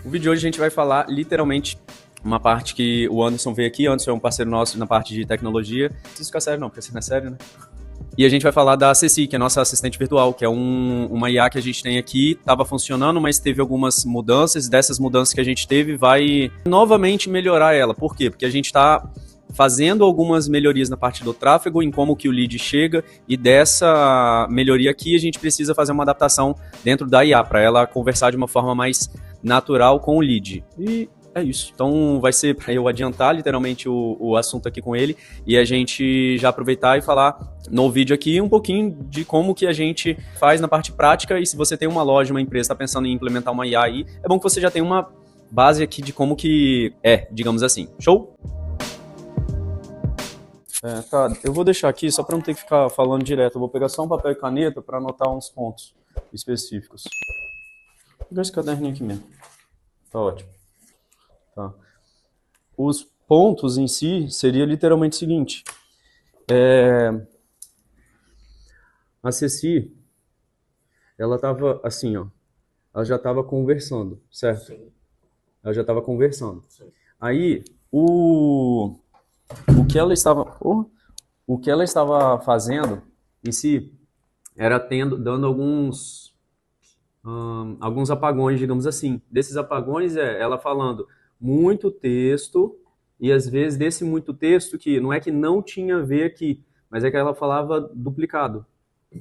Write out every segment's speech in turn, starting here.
O vídeo de hoje a gente vai falar literalmente uma parte que o Anderson veio aqui. O Anderson é um parceiro nosso na parte de tecnologia. Não precisa ficar sério não, porque assim não é sério, né? E a gente vai falar da Ceci, que é a nossa assistente virtual, que é uma IA que a gente tem aqui, estava funcionando, mas teve algumas mudanças. Dessas mudanças que a gente teve, vai novamente melhorar ela. Por quê? Porque a gente está fazendo algumas melhorias na parte do tráfego, em como que o lead chega, e dessa melhoria aqui a gente precisa fazer uma adaptação dentro da IA, para ela conversar de uma forma mais natural com o lead. E é isso. Então vai ser para eu adiantar literalmente o assunto aqui com ele e a gente já aproveitar e falar no vídeo aqui um pouquinho de como que a gente faz na parte prática. E se você tem uma loja, uma empresa, está pensando em implementar uma IA aí, é bom que você já tenha uma base aqui de como que é, digamos assim. Show? Tá, eu vou deixar aqui só para não ter que ficar falando direto. Eu vou pegar só um papel e caneta para anotar uns pontos específicos. Vou pegar esse caderninho aqui mesmo. Tá ótimo. Tá. Os pontos em si seria literalmente o seguinte. A Ceci, ela estava assim, ó. Ela já estava conversando, certo? Sim. Ela já estava conversando. Sim. Aí, o que ela estava fazendo em si era dando alguns apagões, digamos assim. Desses apagões ela falando muito texto, e às vezes desse muito texto que não é que não tinha a ver aqui, mas é que ela falava duplicado.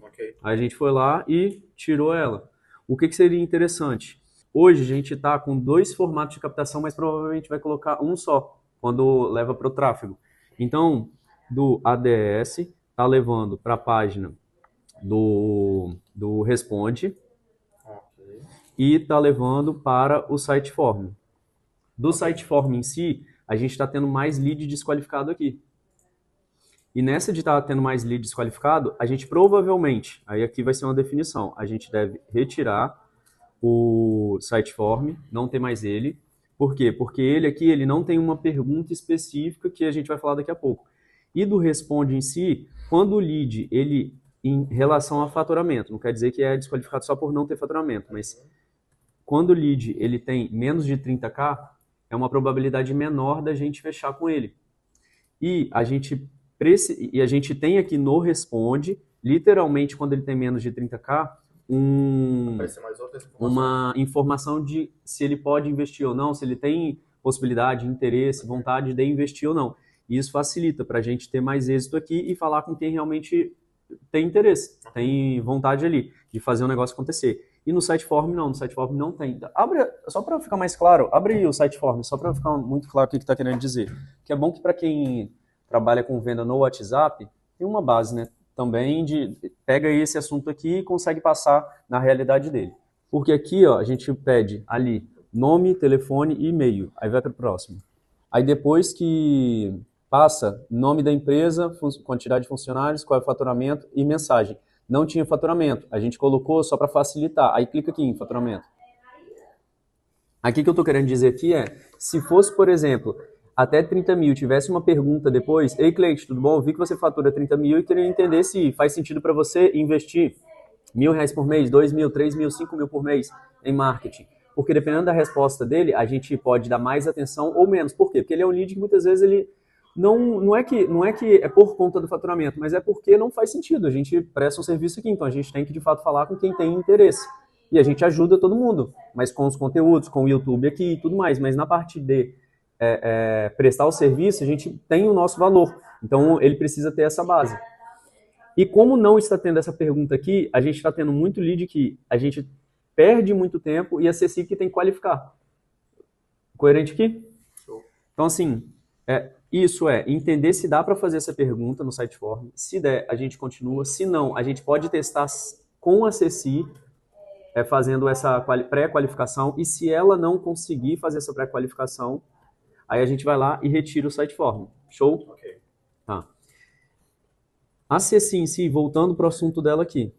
Ok. Aí a gente foi lá e tirou ela. O que seria interessante? Hoje a gente está com 2 formatos de captação, mas provavelmente vai colocar um só, quando leva para o tráfego. Então, do ADS, está levando para a página do Responde, Ok. e está levando para o Siteform. Do Siteform em si, a gente está tendo mais lead desqualificado aqui. E nessa de estar tendo mais lead desqualificado, a gente provavelmente, aí aqui vai ser uma definição, a gente deve retirar o Siteform, não ter mais ele. Por quê? Porque ele aqui ele não tem uma pergunta específica que a gente vai falar daqui a pouco. E do Responde em si, quando o lead, ele em relação a faturamento, não quer dizer que é desqualificado só por não ter faturamento, mas quando o lead ele tem menos de 30k, é uma probabilidade menor da gente fechar com ele. E a gente tem aqui no Responde, literalmente quando ele tem menos de 30k, Aparecer mais outras informações. uma informação de se ele pode investir ou não, se ele tem possibilidade, interesse, vontade de investir ou não. E isso facilita para a gente ter mais êxito aqui e falar com quem realmente tem interesse, tem vontade ali de fazer o negócio acontecer. E no Siteform não, no Siteform não tem. Abre, só para ficar mais claro, abre o Siteform, só para ficar muito claro o que está querendo dizer. Que é bom que para quem trabalha com venda no WhatsApp, tem uma base, né? Também pega esse assunto aqui e consegue passar na realidade dele. Porque aqui, ó, a gente pede ali nome, telefone e e-mail. Aí vai para o próximo. Aí depois que passa nome da empresa, quantidade de funcionários, qual é o faturamento e mensagem. Não tinha faturamento, a gente colocou só para facilitar. Aí clica aqui em faturamento. Aqui que eu estou querendo dizer aqui se fosse, por exemplo, até 30 mil, tivesse uma pergunta depois, ei Cleide, tudo bom? Eu vi que você fatura 30 mil e queria entender se faz sentido para você investir R$1.000 por mês, 2 mil, 3 mil, 5 mil por mês em marketing. Porque dependendo da resposta dele, a gente pode dar mais atenção ou menos. Por quê? Porque ele é um lead que muitas vezes ele não é que é por conta do faturamento, mas é porque não faz sentido. A gente presta um serviço aqui, então a gente tem que de fato falar com quem tem interesse. E a gente ajuda todo mundo, mas com os conteúdos, com o YouTube aqui e tudo mais. Mas na parte de prestar o serviço, a gente tem o nosso valor. Então ele precisa ter essa base. E como não está tendo essa pergunta aqui, a gente está tendo muito lead que a gente perde muito tempo e a Ceci que tem que qualificar. Coerente aqui? Então, assim, isso entender se dá para fazer essa pergunta no Siteform. Se der, a gente continua. Se não, a gente pode testar com a Ceci, fazendo essa pré-qualificação. E se ela não conseguir fazer essa pré-qualificação, aí a gente vai lá e retira o Siteform. Show? Ok. Tá. A Ceci em si, voltando para o assunto dela aqui.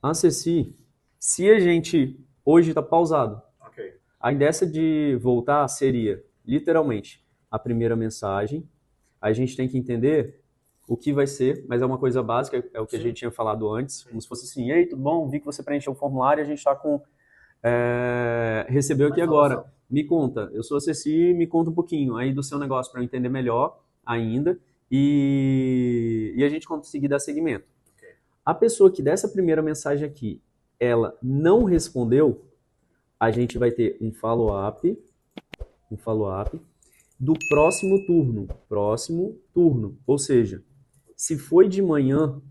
A Ceci, se a gente hoje está pausado, Ok. a ideia de voltar seria, literalmente, a primeira mensagem. A gente tem que entender o que vai ser, mas é uma coisa básica, é o que a gente tinha falado antes, como se fosse assim, ei, tudo bom? Vi que você preencheu o formulário e a gente está com recebeu aqui agora. Me conta, eu sou a Ceci, me conta um pouquinho aí do seu negócio para eu entender melhor ainda e a gente conseguir dar seguimento. A pessoa que dessa primeira mensagem aqui, ela não respondeu, a gente vai ter um follow-up do próximo turno. Ou seja, se foi de manhã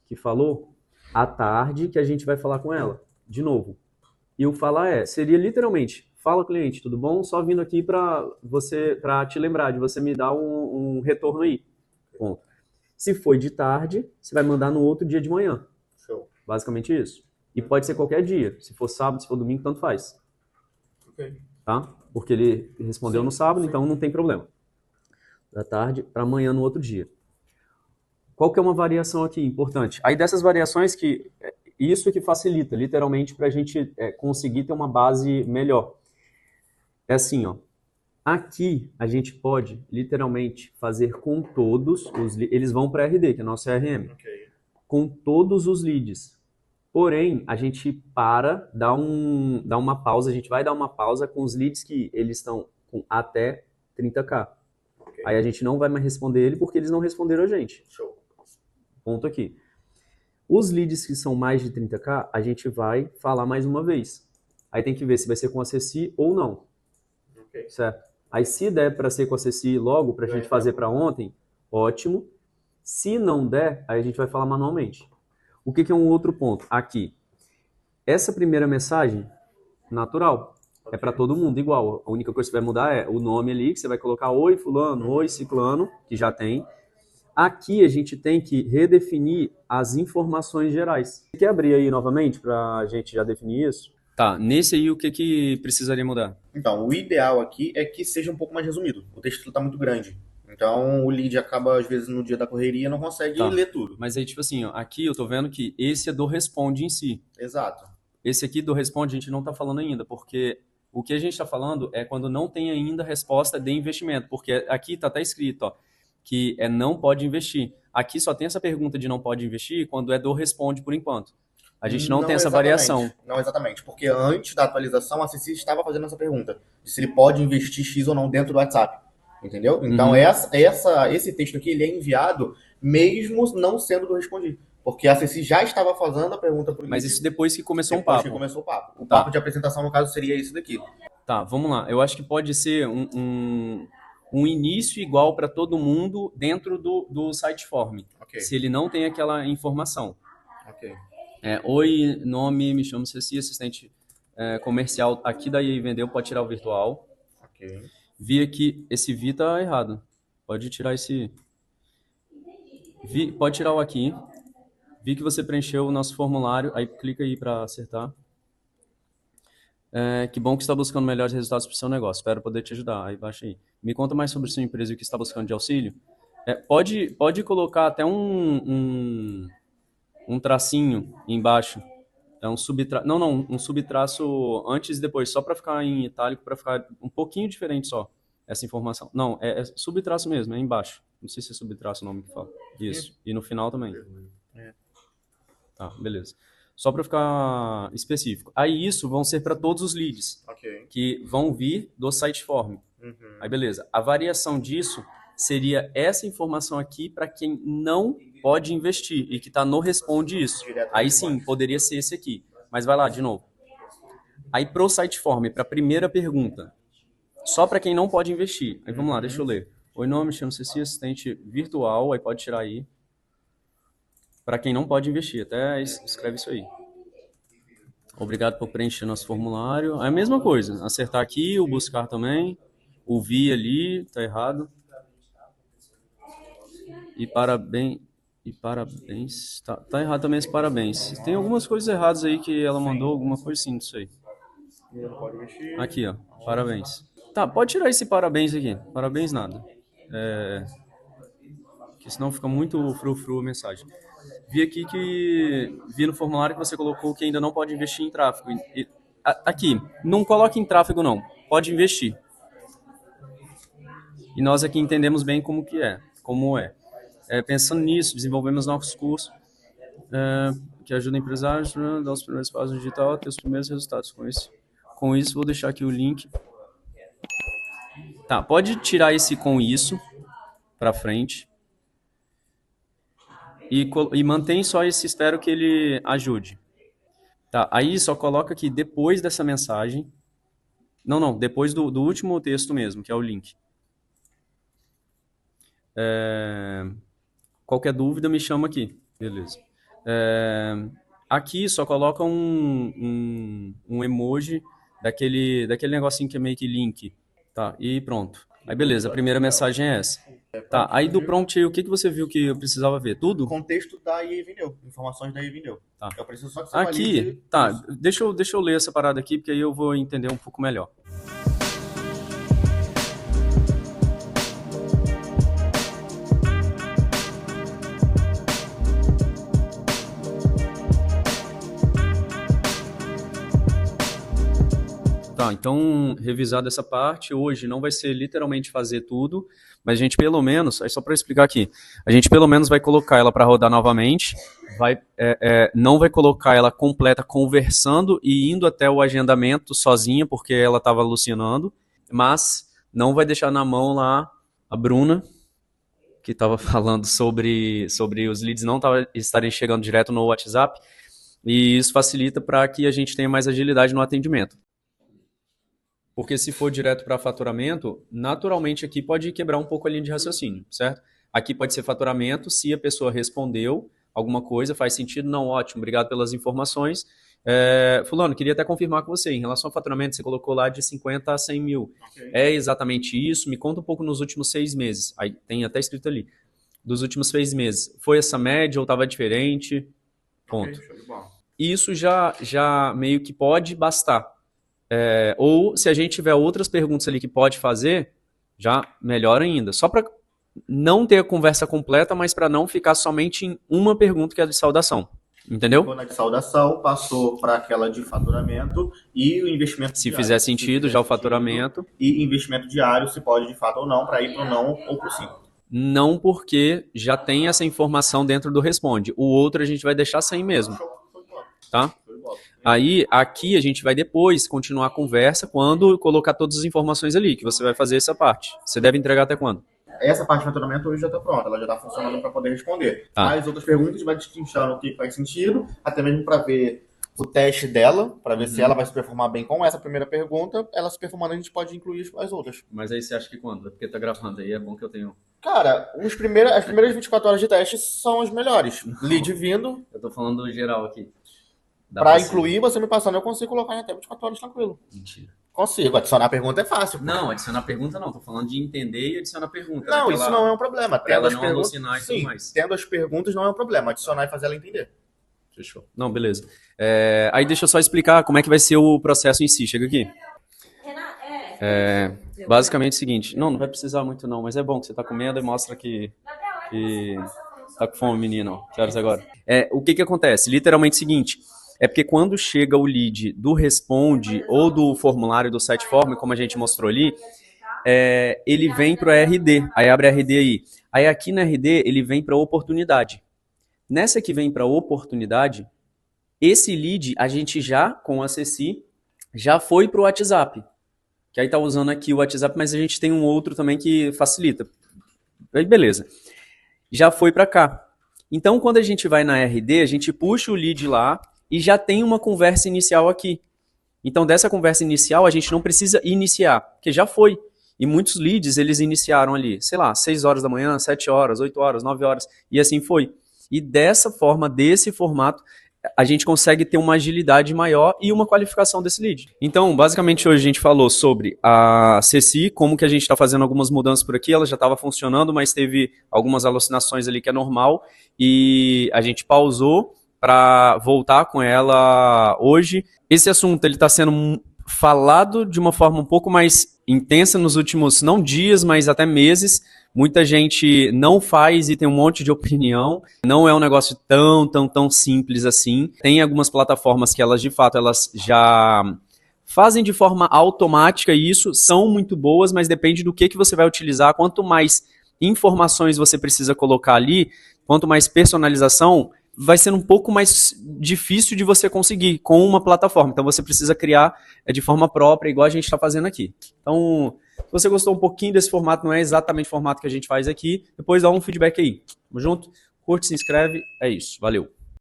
que falou, à tarde que a gente vai falar com ela, de novo. E o falar seria literalmente, fala cliente, tudo bom? Só vindo aqui para te lembrar de você me dar um retorno aí. Ponto. Se foi de tarde, você vai mandar no outro dia de manhã. Show. Basicamente isso. E pode ser qualquer dia. Se for sábado, se for domingo, tanto faz. Ok. Tá? Porque ele respondeu no sábado, então não tem problema. Da tarde para amanhã no outro dia. Qual que é uma variação aqui importante? Aí dessas variações isso que facilita, literalmente, para a gente conseguir ter uma base melhor. É assim, ó. Aqui a gente pode, literalmente, fazer com todos os leads. Eles vão para a RD, que é a nossa CRM. Ok. Com todos os leads. Porém, a gente dá uma pausa, a gente vai dar uma pausa com os leads que eles estão com até 30k. Ok. Aí a gente não vai mais responder ele porque eles não responderam a gente. Show. Ponto aqui. Os leads que são mais de 30k, a gente vai falar mais uma vez. Aí tem que ver se vai ser com a Ceci ou não. Ok. Certo? Aí se der para ser com a Ceci logo, para a gente fazer para ontem, ótimo. Se não der, aí a gente vai falar manualmente. O que é um outro ponto? Aqui. Essa primeira mensagem, natural. É para todo mundo igual. A única coisa que vai mudar é o nome ali, que você vai colocar oi fulano, oi ciclano, que já tem. Aqui a gente tem que redefinir as informações gerais. Você quer abrir aí novamente para a gente já definir isso? Tá, nesse aí o que precisaria mudar? Então, o ideal aqui é que seja um pouco mais resumido. O texto está muito grande. Então, o lead acaba, às vezes, no dia da correria, não consegue ler tudo. Mas aí, tipo assim, ó, aqui eu tô vendo que esse é do Responde em si. Exato. Esse aqui do Responde a gente não tá falando ainda, porque o que a gente está falando é quando não tem ainda resposta de investimento, porque aqui tá até escrito, ó, que não pode investir. Aqui só tem essa pergunta de não pode investir quando é do Responde por enquanto. A gente não tem essa variação. Não exatamente, porque antes da atualização a Ceci estava fazendo essa pergunta, de se ele pode investir X ou não dentro do WhatsApp, entendeu? Então esse texto aqui ele é enviado mesmo não sendo do Respondi, porque a Ceci já estava fazendo a pergunta para o Mas isso depois que começou depois um papo. que começou o papo. O papo de apresentação, no caso, seria esse daqui. Tá, vamos lá. Eu acho que pode ser um início igual para todo mundo dentro do Siteform. Ok. Se ele não tem aquela informação. Ok. Oi, nome, me chamo Ceci, assistente comercial aqui da EA Vendeu, pode tirar o virtual. Ok. Vi aqui, esse Vi tá errado. Pode tirar esse... pode tirar o aqui. Vi que você preencheu o nosso formulário, aí clica aí para acertar. Que bom que está buscando melhores resultados para o seu negócio. Espero poder te ajudar. Aí baixa aí. Me conta mais sobre sua empresa e o que está buscando de auxílio. Pode colocar até um tracinho embaixo. Um subtraço. Não, um subtraço antes e depois, só para ficar em itálico, para ficar um pouquinho diferente só essa informação. Não, é subtraço mesmo, é embaixo. Não sei se é subtraço o nome que fala. Isso. E no final também. Tá, beleza. Só para ficar específico. Aí isso vão ser para todos os leads que vão vir do Siteform. Aí beleza. A variação disso seria essa informação aqui para quem não pode investir e que está no Responde isso. Aí sim, poderia ser esse aqui. Mas vai lá, de novo. Aí pro Siteform, para a primeira pergunta, só para quem não pode investir. Aí vamos lá, deixa eu ler. Oi, nome, chamo Ceci, assistente virtual, aí pode tirar aí. Para quem não pode investir, até escreve isso aí. Obrigado por preencher nosso formulário. É a mesma coisa, acertar aqui, o buscar também, o vi ali, tá errado. E parabéns, tá errado também esse parabéns. Tem algumas coisas erradas aí que ela mandou, alguma coisa assim disso aí. Aqui, ó, parabéns. Tá, pode tirar esse parabéns aqui, parabéns nada. Que senão fica muito frufru a mensagem. Vi no formulário que você colocou que ainda não pode investir em tráfego. Aqui, não coloque em tráfego não, pode investir. E nós aqui entendemos bem como é. Pensando nisso, desenvolvemos nossos cursos que ajudam empresários a dar os primeiros passos no digital a ter os primeiros resultados com isso. Com isso, vou deixar aqui o link. Tá, pode tirar esse com isso para frente. E mantém só esse espero que ele ajude. Tá, aí só coloca aqui depois dessa mensagem. Não, depois do último texto mesmo, que é o link. Qualquer dúvida me chama aqui. Beleza. Aqui só coloca um emoji daquele negocinho que é meio que link. Tá, e pronto. Aí beleza, a primeira mensagem é essa. Tá, aí do prompt aí, o que você viu que eu precisava ver? Tudo? Contexto da IEVNEW, informações da IEVNEW. Tá. Eu preciso só que você Aqui, valide tá, isso. deixa eu ler essa parada aqui, porque aí eu vou entender um pouco melhor. Tá, então, revisada essa parte, hoje não vai ser literalmente fazer tudo, mas a gente pelo menos, é só para explicar aqui, a gente pelo menos vai colocar ela para rodar novamente, não vai colocar ela completa conversando e indo até o agendamento sozinha, porque ela estava alucinando, mas não vai deixar na mão lá a Bruna, que estava falando sobre os leads não estarem chegando direto no WhatsApp, e isso facilita para que a gente tenha mais agilidade no atendimento. Porque se for direto para faturamento, naturalmente aqui pode quebrar um pouco a linha de raciocínio, certo? Aqui pode ser faturamento, se a pessoa respondeu alguma coisa, faz sentido, não, ótimo, obrigado pelas informações. Fulano, queria até confirmar com você, em relação ao faturamento, você colocou lá de 50 a 100 mil. Okay. É exatamente isso? Me conta um pouco nos últimos 6 meses. Aí tem até escrito ali. Dos últimos 6 meses, foi essa média ou estava diferente? Ponto. Okay, isso já meio que pode bastar. Ou se a gente tiver outras perguntas ali que pode fazer, já melhor ainda. Só para não ter a conversa completa, mas para não ficar somente em uma pergunta que é a de saudação. Entendeu? Quando a de saudação passou para aquela de faturamento e o investimento se diário. Fizer sentido, já o faturamento. E investimento diário, se pode de fato ou não, para ir para o não ou para o sim. Não, porque já tem essa informação dentro do Responde. O outro a gente vai deixar sem mesmo. Tá? Aí, aqui a gente vai depois continuar a conversa quando colocar todas as informações ali, que você vai fazer essa parte. Você deve entregar até quando? Essa parte de faturamento hoje já está pronta, ela já está funcionando para poder responder. As outras perguntas a gente vai destrinchando o que faz sentido, até mesmo para ver o teste dela, para ver se ela vai se performar bem com essa primeira pergunta. Ela se performando, a gente pode incluir as outras. Mas aí você acha que quando? Porque tá gravando aí, é bom que eu tenho... Cara, as primeiras 24 horas de teste são as melhores. Lead vindo... Eu tô falando geral aqui. Para incluir, você me passando, eu consigo colocar em até 24 horas tranquilo. Mentira. Consigo. Adicionar a pergunta é fácil. Não, adicionar a pergunta não. Tô falando de entender e adicionar a pergunta. Não, isso não é um problema. Pra ela não alucinar e tudo mais. Tendo as perguntas não é um problema. Adicionar e fazer ela entender. Fechou. Não, beleza. Aí deixa eu só explicar como é que vai ser o processo em si. Chega aqui. Basicamente é o seguinte. Não vai precisar muito não, mas é bom que você tá comendo e mostra que tá com fome, menino. Que horas agora? O que acontece? Literalmente é o seguinte... É porque quando chega o lead do Responde ou do formulário do Siteform, como a gente mostrou ali, ele vem para o RD. Aí abre a RD aí. Aí aqui na RD ele vem para oportunidade. Nessa que vem para oportunidade, esse lead a gente já, com a Ceci, já foi para o WhatsApp. Que aí tá usando aqui o WhatsApp, mas a gente tem um outro também que facilita. Aí beleza. Já foi para cá. Então quando a gente vai na RD, a gente puxa o lead lá, e já tem uma conversa inicial aqui. Então, dessa conversa inicial, a gente não precisa iniciar, porque já foi. E muitos leads, eles iniciaram ali, sei lá, 6 horas da manhã, 7 horas, 8 horas, 9 horas, e assim foi. E dessa forma, desse formato, a gente consegue ter uma agilidade maior e uma qualificação desse lead. Então, basicamente, hoje a gente falou sobre a Ceci, como que a gente está fazendo algumas mudanças por aqui, ela já estava funcionando, mas teve algumas alucinações ali que é normal, e a gente pausou para voltar com ela hoje. Esse assunto ele está sendo falado de uma forma um pouco mais intensa nos últimos, não dias, mas até meses. Muita gente não faz e tem um monte de opinião. Não é um negócio tão simples assim. Tem algumas plataformas que elas, de fato, elas já fazem de forma automática isso, são muito boas, mas depende do que você vai utilizar. Quanto mais informações você precisa colocar ali, quanto mais personalização, vai sendo um pouco mais difícil de você conseguir com uma plataforma. Então você precisa criar de forma própria, igual a gente está fazendo aqui. Então, se você gostou um pouquinho desse formato, não é exatamente o formato que a gente faz aqui, depois dá um feedback aí. Tamo junto? Curte, se inscreve, é isso. Valeu!